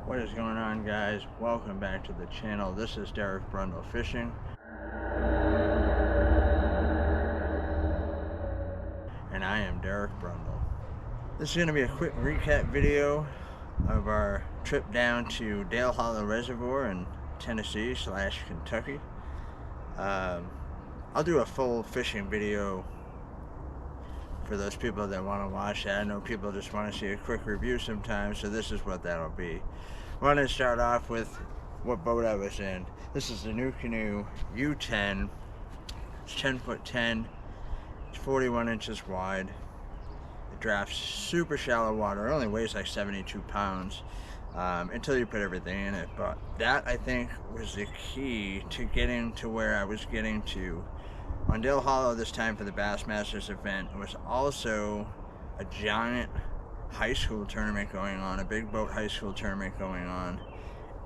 What is going on, guys? Welcome back to the channel. This is Derek Brundle Fishing, and I am Derek Brundle. This is going to be a quick recap video of our trip down to Dale Hollow Reservoir in Tennessee / Kentucky. I'll do a full fishing video for those people that want to watch that. I know people just want to see a quick review sometimes, so this is what that'll be. I want to start off with what boat I was in. This is the New Canoe U10. It's 10'10". It's 41 inches wide. It drafts super shallow water. It only weighs like 72 pounds until you put everything in it. But that, I think, was the key to getting to where I was getting to. On Dale Hollow this time for the Bassmasters event, it was also a giant high school tournament going on, a big boat high school tournament going on,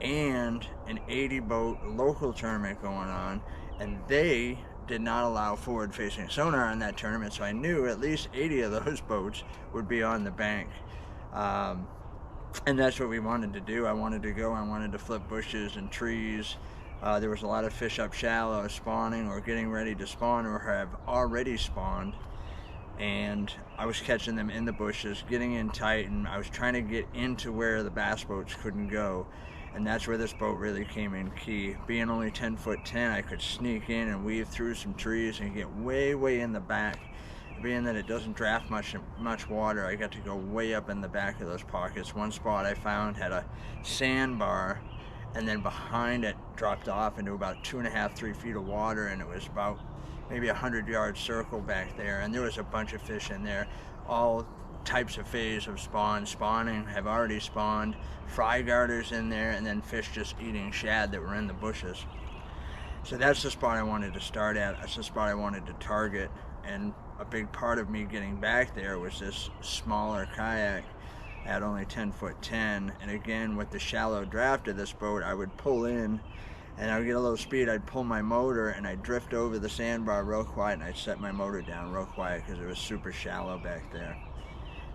and an 80 boat local tournament going on, and they did not allow forward facing sonar in that tournament, so I knew at least 80 of those boats would be on the bank. And that's what we wanted to do. I wanted to flip bushes and trees. There was a lot of fish up shallow spawning or getting ready to spawn or have already spawned, and I was catching them in the bushes, getting in tight, and I was trying to get into where the bass boats couldn't go, and that's where this boat really came in key. Being only 10'10", I could sneak in and weave through some trees and get way in the back. Being that it doesn't draft much water, I got to go way up in the back of those pockets. One spot I found had a sandbar, and then behind it dropped off into about 2.5–3 feet of water, and it was about maybe 100-yard circle back there, and there was a bunch of fish in there. All types of phase of spawning have already spawned, fry garters in there, and then fish just eating shad that were in the bushes. So that's the spot I wanted to start at. That's the spot I wanted to target, and a big part of me getting back there was this smaller kayak at only 10'10", and again, with the shallow draft of this boat, I would pull in and I would get a little speed. I'd pull my motor and I'd drift over the sandbar real quiet, and I'd set my motor down real quiet because it was super shallow back there.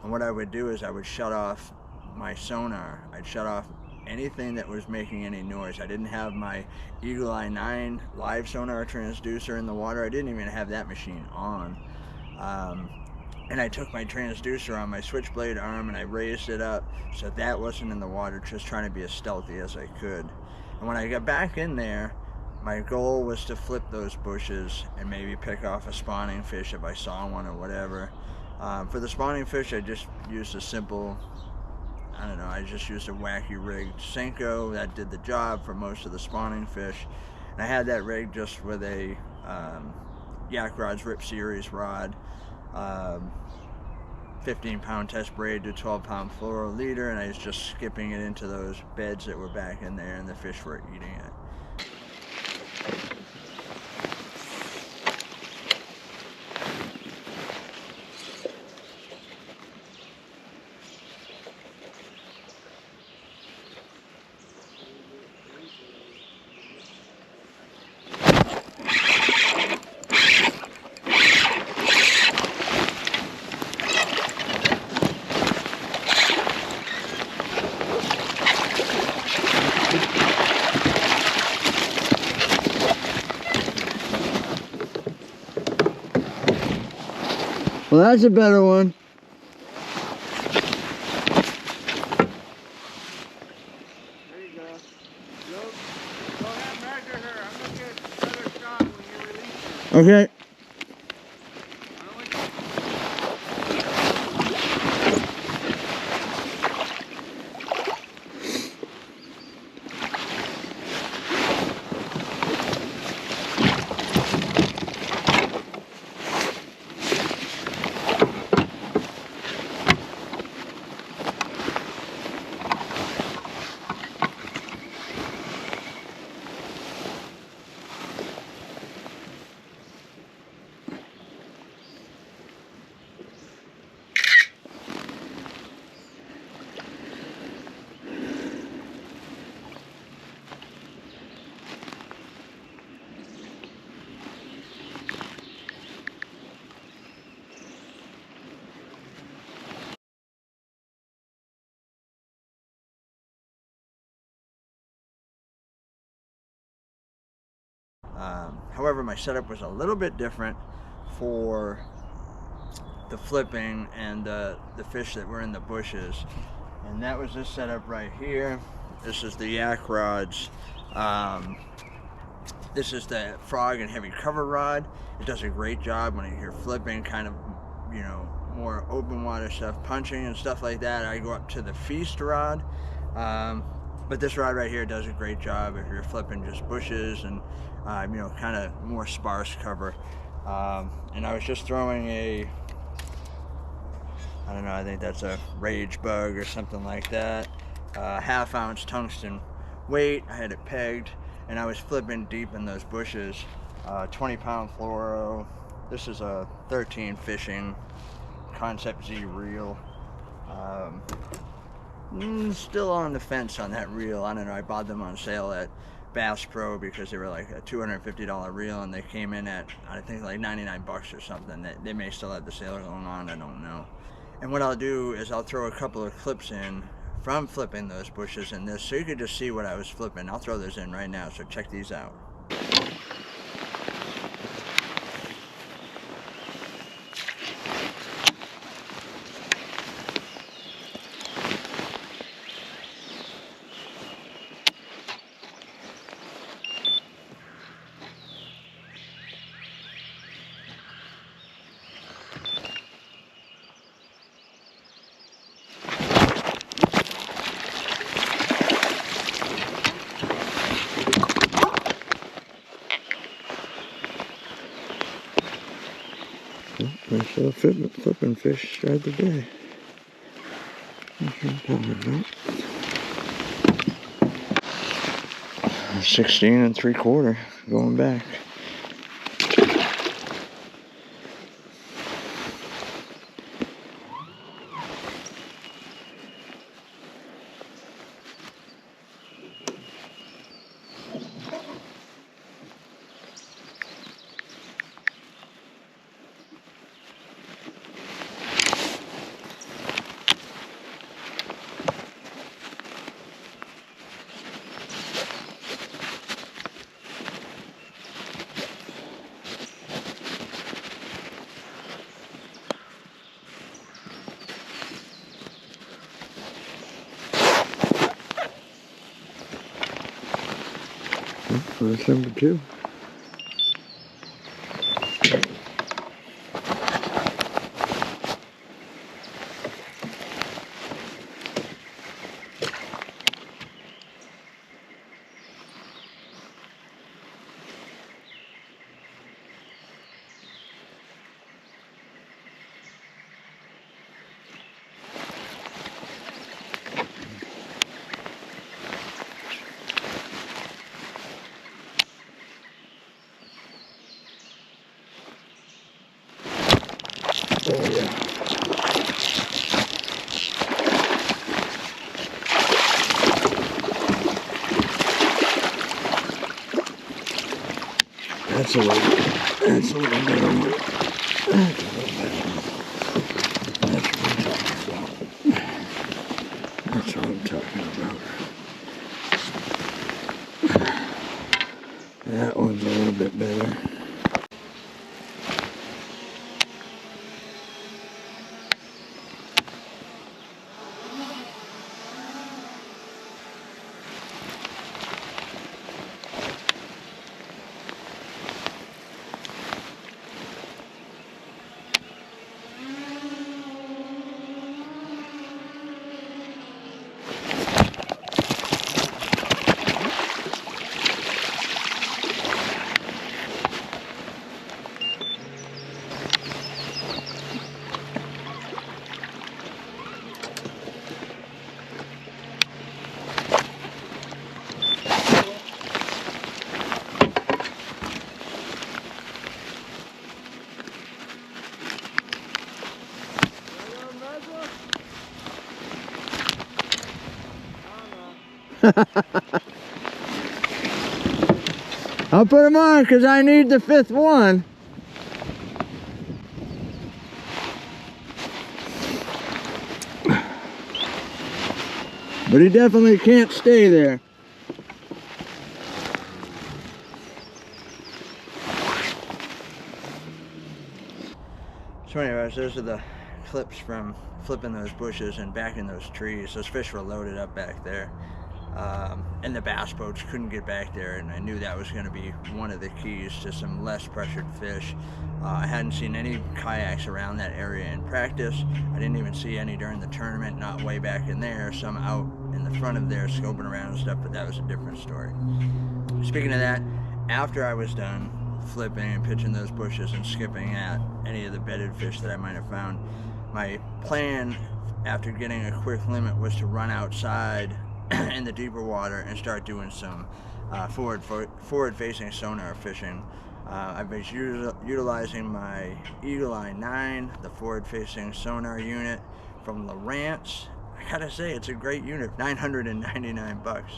And what I would do is I would shut off my sonar. I'd shut off anything that was making any noise. I didn't have my Eagle Eye 9 live sonar transducer in the water. I didn't even have that machine on. And I took my transducer on my switchblade arm and I raised it up so that wasn't in the water, just trying to be as stealthy as I could. And when I got back in there, my goal was to flip those bushes and maybe pick off a spawning fish if I saw one or whatever. For the spawning fish, I just used a simple, I just used a wacky rigged Senko. That did the job for most of the spawning fish. And I had that rigged just with a Yak Rod's Rip Series rod, 15-pound test braid to 12-pound fluoro leader, and I was just skipping it into those beds that were back in there, and the fish were eating it. Well, that's a better one. There you go. Go ahead and measure her. I'm going to get another shot when you release her. Okay. However, my setup was a little bit different for the flipping and the fish that were in the bushes. And that was this setup right here. This is the yak rods. This is the frog and heavy cover rod. It does a great job when you're flipping, kind of, you know, more open water stuff, punching and stuff like that. I go up to the feast rod. But this rod right here does a great job if you're flipping just bushes and, you know, kind of more sparse cover. And I was just throwing a, I don't know, I think that's a rage bug or something like that. 1/2 ounce tungsten weight. I had it pegged and I was flipping deep in those bushes. 20-pound fluoro. This is a 13 fishing Concept Z reel. Still on the fence on that reel. I don't know, I bought them on sale at Bass Pro because they were like a $250 reel and they came in at, I think, like 99 bucks or something. They may still have the sale going on, I don't know. And what I'll do is I'll throw a couple of clips in from flipping those bushes in this so you can just see what I was flipping. I'll throw those in right now, so check these out. Nice little flipping fish start the day. That's what I'm talking about. 16 3/4 going back. That's number 2. Oh yeah. That's a little better. That's a little better one. That's what I'm talking about. That one's a little bit better. I'll put him on because I need the 5th one. But he definitely can't stay there. So anyways, those are the clips from flipping those bushes and back in those trees. Those fish were loaded up back there. And the bass boats couldn't get back there, and I knew that was going to be one of the keys to some less pressured fish. I hadn't seen any kayaks around that area in practice. I didn't even see any during the tournament, not way back in there, some out in the front of there scoping around and stuff, but that was a different story. Speaking of that, after I was done flipping and pitching those bushes and skipping at any of the bedded fish that I might have found, my plan after getting a quick limit was to run outside in the deeper water and start doing some forward-facing sonar fishing. I've been utilizing my Eagle Eye 9, the forward-facing sonar unit from Lowrance. I gotta say, it's a great unit, 999 bucks.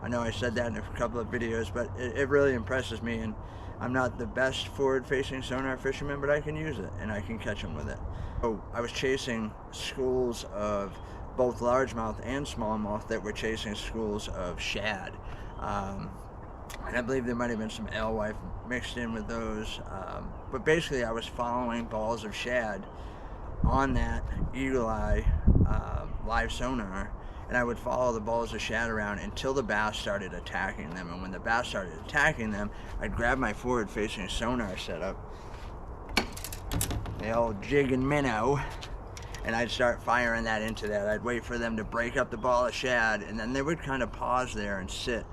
I know I said that in a couple of videos, but it really impresses me, and I'm not the best forward-facing sonar fisherman, but I can use it, and I can catch them with it. So I was chasing schools of both largemouth and smallmouth that were chasing schools of shad. And I believe there might have been some alewife mixed in with those. But basically I was following balls of shad on that Eagle Eye live sonar, and I would follow the balls of shad around until the bass started attacking them. And when the bass started attacking them, I'd grab my forward-facing sonar setup, the old jig and minnow, and I'd start firing that into that. I'd wait for them to break up the ball of shad, and then they would kind of pause there and sit.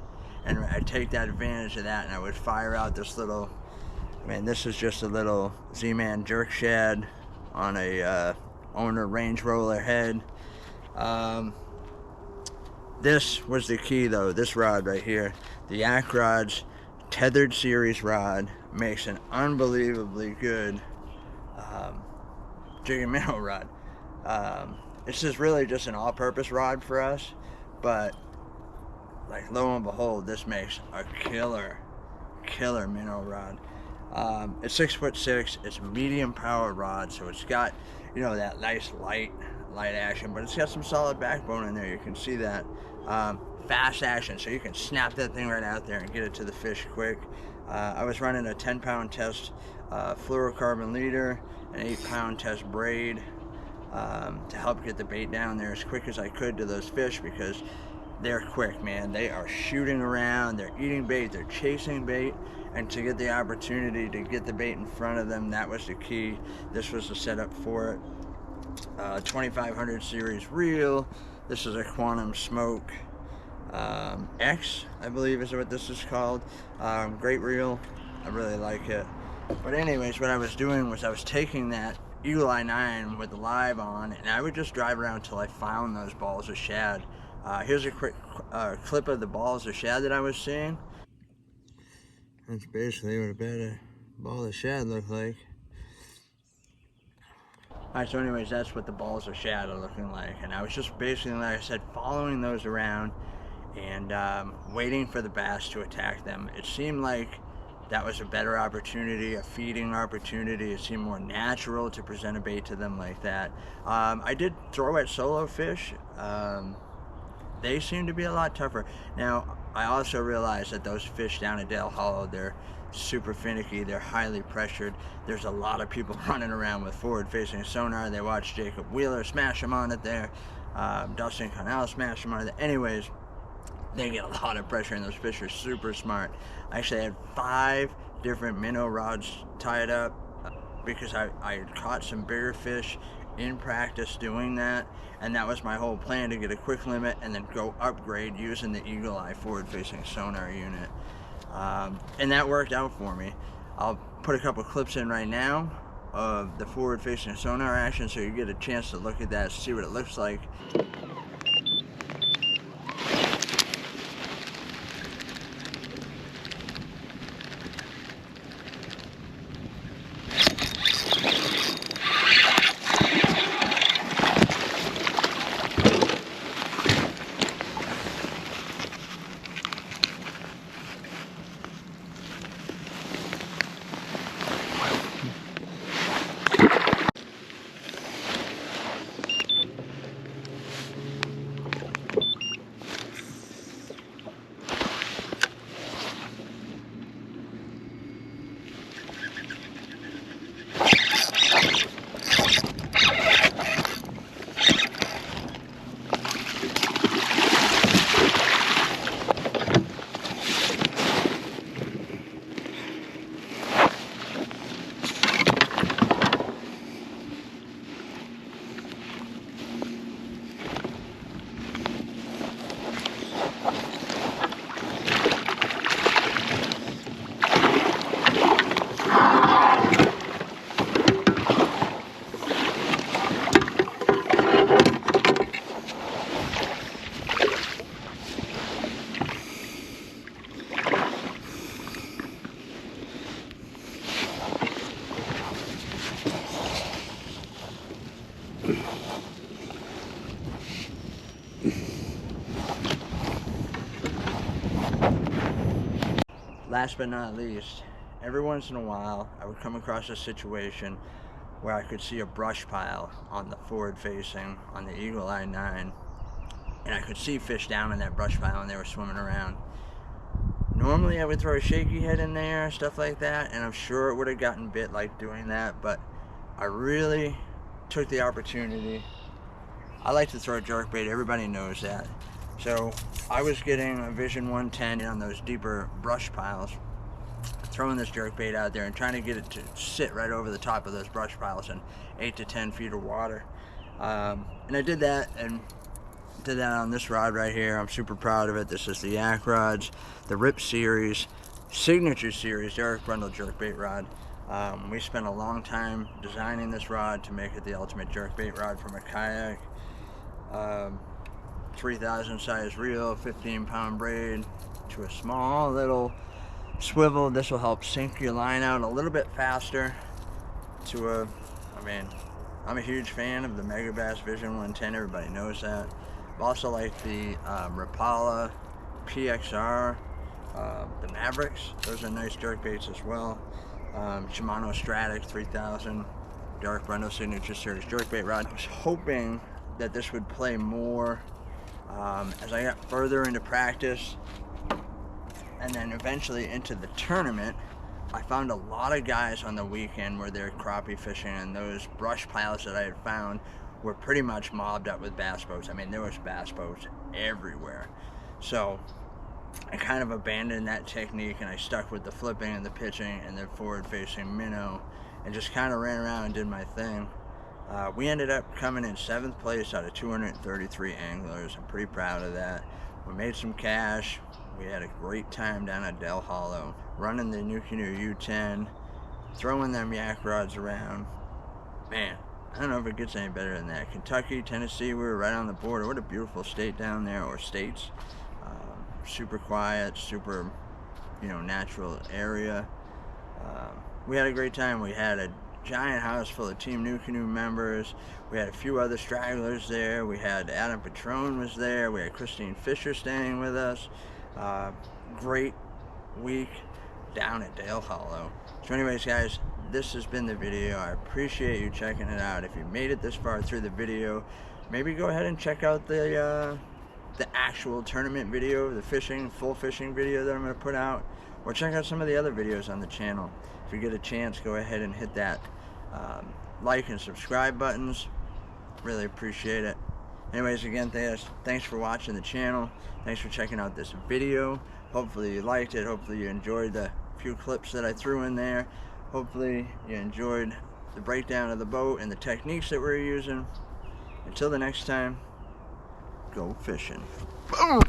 And I'd take that advantage of that, and I would fire out this little, this is just a little Z-Man jerk shad on a owner range roller head. This was the key though, this rod right here. The Yak Rod's tethered series rod makes an unbelievably good jig and minnow rod. It's just really just an all-purpose rod for us, but like lo and behold, this makes a killer minnow rod. It's 6'6", it's a medium power rod, so it's got, you know, that nice light action, but it's got some solid backbone in there. You can see that. Fast action, so you can snap that thing right out there and get it to the fish quick. I was running a 10-pound test fluorocarbon leader, an 8-pound test braid, to help get the bait down there as quick as I could to those fish, because they're quick, man. They are shooting around, they're eating bait, they're chasing bait, and to get the opportunity to get the bait in front of them, that was the key. This was the setup for it. 2500 series reel. This is a Quantum Smoke X, I believe is what this is called. Great reel, I really like it. But anyways, what I was doing was I was taking that Eagle Eye 9 with the live on, and I would just drive around until I found those balls of shad. Here's a quick clip of the balls of shad that I was seeing. That's basically what a better ball of shad looked like. Alright, so anyways, that's what the balls of shad are looking like. And I was just basically, like I said, following those around and waiting for the bass to attack them. It seemed like that was a better opportunity, a feeding opportunity. It seemed more natural to present a bait to them like that. I did throw at solo fish. They seem to be a lot tougher. Now, I also realized that those fish down at Dale Hollow, they're super finicky, they're highly pressured. There's a lot of people running around with forward-facing sonar. They watch Jacob Wheeler smash them on it there. Dustin Connell smash them on it. Anyways, they get a lot of pressure, and those fish are super smart. I actually had 5 different minnow rods tied up because I had caught some bigger fish in practice doing that, and that was my whole plan, to get a quick limit and then go upgrade using the Eagle Eye forward-facing sonar unit. And that worked out for me. I'll put a couple clips in right now of the forward-facing sonar action so you get a chance to look at that, see what it looks like. last but not least, every once in a while I would come across a situation where I could see a brush pile on the forward facing on the Eagle Eye 9, and I could see fish down in that brush pile and they were swimming around. Normally I would throw a shaky head in there, stuff like that, and I'm sure it would have gotten bit like doing that, but I really took the opportunity. I like to throw jerkbait, everybody knows that. So I was getting a Vision 110 on those deeper brush piles, throwing this jerkbait out there and trying to get it to sit right over the top of those brush piles in 8 to 10 feet of water. And I did that, and did that on this rod right here. I'm super proud of it. This is the Yak rods, the Rip series, signature series, Derek Brundle jerkbait rod. We spent a long time designing this rod to make it the ultimate jerkbait rod from a kayak. 3,000 size reel, 15-pound braid to a small little swivel. This will help sink your line out a little bit faster to a, I'm a huge fan of the Mega Bass Vision 110, everybody knows that. I also like the Rapala PXR, the Mavericks, those are nice jerkbaits as well. Shimano Stratic 3000, Derek Brundle Signature Series jerkbait rod. I was hoping that this would play more as I got further into practice, and then eventually into the tournament. I found a lot of guys on the weekend where they're crappie fishing, and those brush piles that I had found were pretty much mobbed up with bass boats. I mean, there was bass boats everywhere. So I kind of abandoned that technique, and I stuck with the flipping and the pitching and the forward-facing minnow, and just kind of ran around and did my thing. We ended up coming in 7th place out of 233 anglers. I'm pretty proud of that. We made some cash. We had a great time down at Del Hollow, running the New Canoe U10, throwing them yak rods around. Man, I don't know if it gets any better than that. Kentucky, Tennessee, we were right on the border. What a beautiful state down there, or states. Super quiet, super, natural area. We had a great time. We had a giant house full of Team New Canoe members. We had a few other stragglers there. We had Adam Patrone was there. We had Christine Fisher staying with us. Great week down at Dale Hollow. So anyways, guys, this has been the video. I appreciate you checking it out. If you made it this far through the video, maybe go ahead and check out the actual tournament video, the full fishing video that I'm going to put out, or check out some of the other videos on the channel. If you get a chance, go ahead and hit that like and subscribe buttons. Really appreciate it. Anyways, again, thanks for watching the channel. Thanks for checking out this video. Hopefully you liked it. Hopefully you enjoyed the few clips that I threw in there. Hopefully you enjoyed the breakdown of the boat and the techniques that we're using. Until the next time, go fishing. Boom!